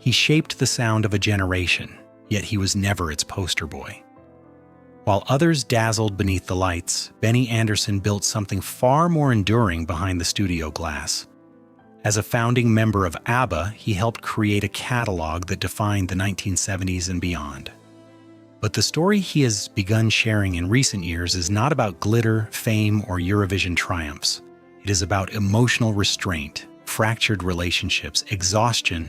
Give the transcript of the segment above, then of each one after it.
He shaped the sound of a generation, yet he was never its poster boy. While others dazzled beneath the lights, Benny Andersson built something far more enduring behind the studio glass. As a founding member of ABBA, he helped create a catalog that defined the 1970s and beyond. But the story he has begun sharing in recent years is not about glitter, fame, or Eurovision triumphs. It is about emotional restraint, fractured relationships, exhaustion,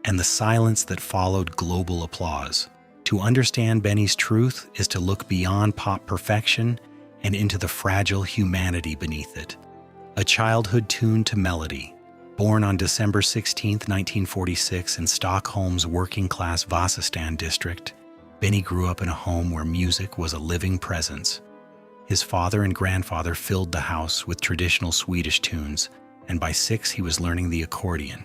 and the silence that followed global applause. To understand Benny's truth is to look beyond pop perfection and into the fragile humanity beneath it. A childhood tuned to melody. Born on December 16, 1946 in Stockholm's working-class Vasastan district, Benny grew up in a home where music was a living presence. His father and grandfather filled the house with traditional Swedish tunes, and by 6 he was learning the accordion.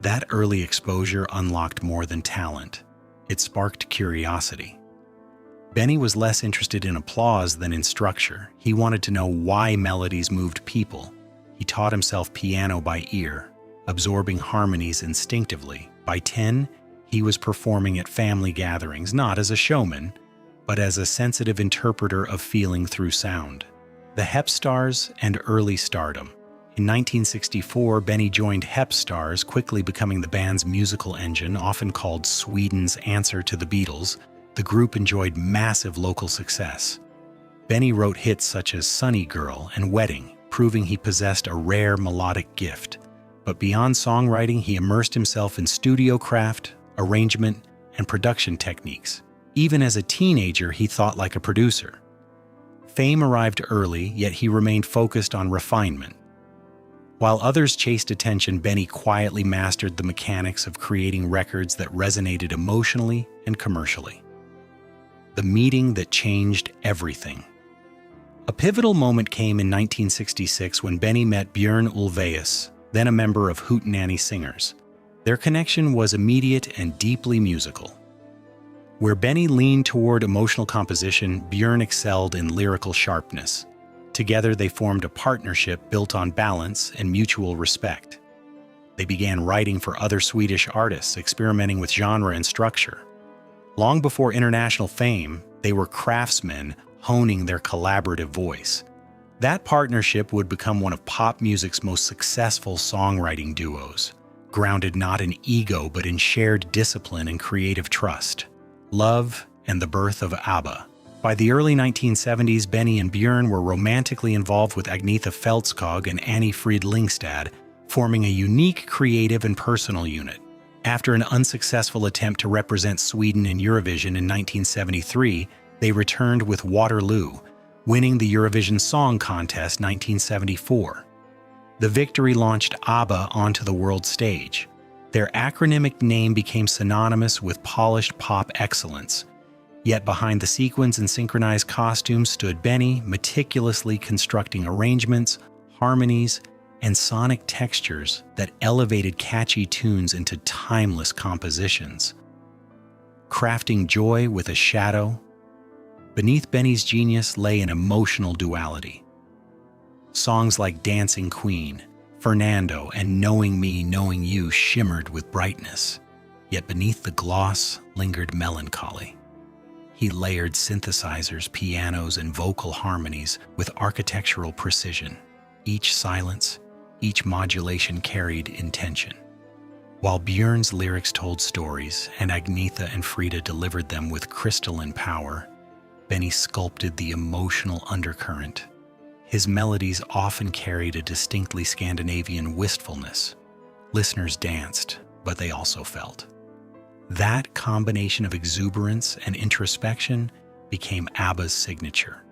That early exposure unlocked more than talent. It sparked curiosity. Benny was less interested in applause than in structure. He wanted to know why melodies moved people. He taught himself piano by ear, absorbing harmonies instinctively. By 10, he was performing at family gatherings, not as a showman, but as a sensitive interpreter of feeling through sound. The Hep Stars and early stardom. In 1964, Benny joined Hep Stars, quickly becoming the band's musical engine, often called Sweden's answer to the Beatles. The group enjoyed massive local success. Benny wrote hits such as Sunny Girl and Wedding, proving he possessed a rare melodic gift. But beyond songwriting, he immersed himself in studio craft, arrangement, and production techniques. Even as a teenager, he thought like a producer. Fame arrived early, yet he remained focused on refinement. While others chased attention, Benny quietly mastered the mechanics of creating records that resonated emotionally and commercially. The meeting that changed everything. A pivotal moment came in 1966 when Benny met Björn Ulvaeus, then a member of Hootenanny Singers. Their connection was immediate and deeply musical. Where Benny leaned toward emotional composition, Björn excelled in lyrical sharpness. Together, they formed a partnership built on balance and mutual respect. They began writing for other Swedish artists, experimenting with genre and structure. Long before international fame, they were craftsmen honing their collaborative voice. That partnership would become one of pop music's most successful songwriting duos, grounded not in ego but in shared discipline and creative trust. Love and the birth of ABBA. By the early 1970s, Benny and Björn were romantically involved with Agnetha Fältskog and Annie Frid Lyngstad, forming a unique creative and personal unit. After an unsuccessful attempt to represent Sweden in Eurovision in 1973, they returned with Waterloo, winning the Eurovision Song Contest 1974. The victory launched ABBA onto the world stage. Their acronymic name became synonymous with polished pop excellence. Yet behind the sequins and synchronized costumes stood Benny, meticulously constructing arrangements, harmonies, and sonic textures that elevated catchy tunes into timeless compositions. Crafting joy with a shadow, beneath Benny's genius lay an emotional duality. Songs like Dancing Queen, Fernando, and Knowing Me, Knowing You shimmered with brightness, yet beneath the gloss lingered melancholy. He layered synthesizers, pianos, and vocal harmonies with architectural precision. Each silence, each modulation carried intention. While Björn's lyrics told stories and Agnetha and Frida delivered them with crystalline power, Benny sculpted the emotional undercurrent. His melodies often carried a distinctly Scandinavian wistfulness. Listeners danced, but they also felt. That combination of exuberance and introspection became ABBA's signature,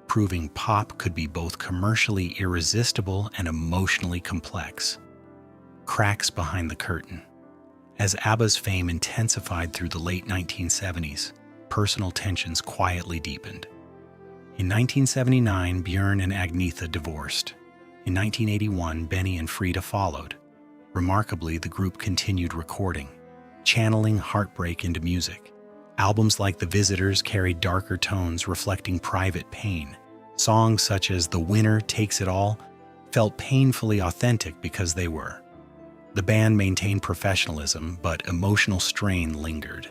proving pop could be both commercially irresistible and emotionally complex. Cracks behind the curtain. As ABBA's fame intensified through the late 1970s, personal tensions quietly deepened. In 1979, Björn and Agnetha divorced. In 1981, Benny and Frida followed. Remarkably, the group continued recording, channeling heartbreak into music. Albums like The Visitors carried darker tones reflecting private pain. Songs such as The Winner Takes It All felt painfully authentic because they were. The band maintained professionalism, but emotional strain lingered.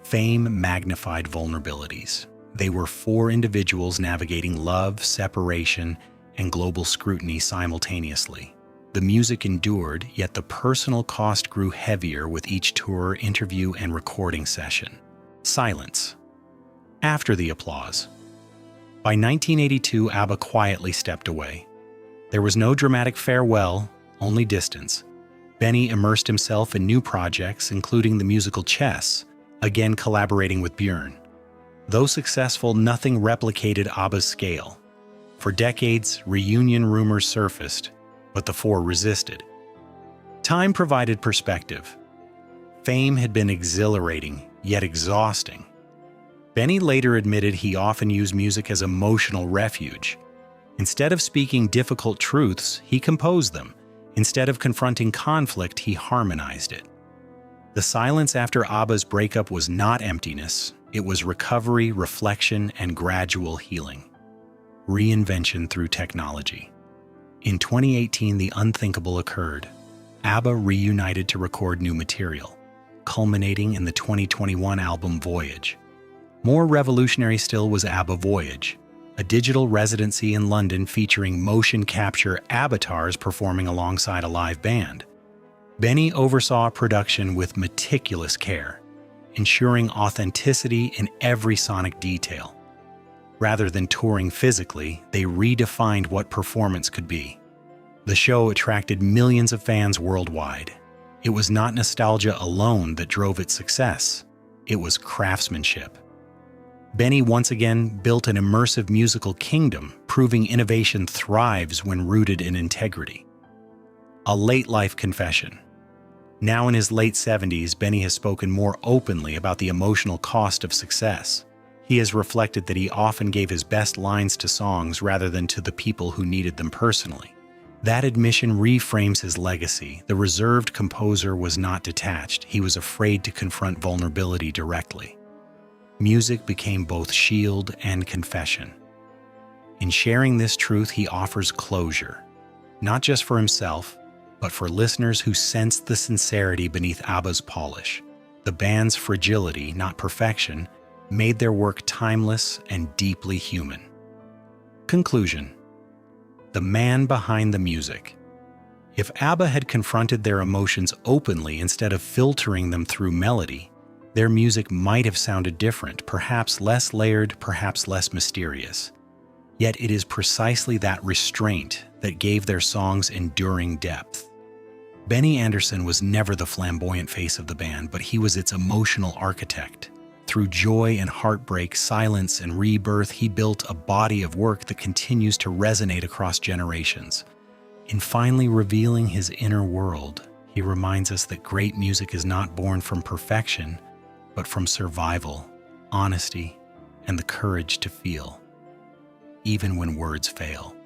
Fame magnified vulnerabilities. They were four individuals navigating love, separation, and global scrutiny simultaneously. The music endured, yet the personal cost grew heavier with each tour, interview, and recording session. Silence. After the applause. By 1982, ABBA quietly stepped away. There was no dramatic farewell, only distance. Benny immersed himself in new projects, including the musical Chess, again collaborating with Björn. Though successful, nothing replicated ABBA's scale. For decades, reunion rumors surfaced, but the four resisted. Time provided perspective. Fame had been exhilarating, yet exhausting. Benny later admitted he often used music as emotional refuge. Instead of speaking difficult truths, he composed them. Instead of confronting conflict, he harmonized it. The silence after ABBA's breakup was not emptiness. It was recovery, reflection, and gradual healing. Reinvention through technology. In 2018, the unthinkable occurred. ABBA reunited to record new material, culminating in the 2021 album Voyage. More revolutionary still was ABBA Voyage, a digital residency in London featuring motion capture avatars performing alongside a live band. Benny oversaw production with meticulous care, ensuring authenticity in every sonic detail. Rather than touring physically, they redefined what performance could be. The show attracted millions of fans worldwide. It was not nostalgia alone that drove its success. It was craftsmanship. Benny once again built an immersive musical kingdom, proving innovation thrives when rooted in integrity. A late-life confession. Now in his late 70s, Benny has spoken more openly about the emotional cost of success. He has reflected that he often gave his best lines to songs rather than to the people who needed them personally. That admission reframes his legacy. The reserved composer was not detached. He was afraid to confront vulnerability directly. Music became both shield and confession. In sharing this truth, he offers closure, not just for himself, but for listeners who sensed the sincerity beneath ABBA's polish. The band's fragility, not perfection, made their work timeless and deeply human. Conclusion. The man behind the music. If ABBA had confronted their emotions openly instead of filtering them through melody, their music might have sounded different, perhaps less layered, perhaps less mysterious. Yet it is precisely that restraint that gave their songs enduring depth. Benny Andersson was never the flamboyant face of the band, but he was its emotional architect. Through joy and heartbreak, silence and rebirth, he built a body of work that continues to resonate across generations. In finally revealing his inner world, he reminds us that great music is not born from perfection, but from survival, honesty, and the courage to feel, even when words fail.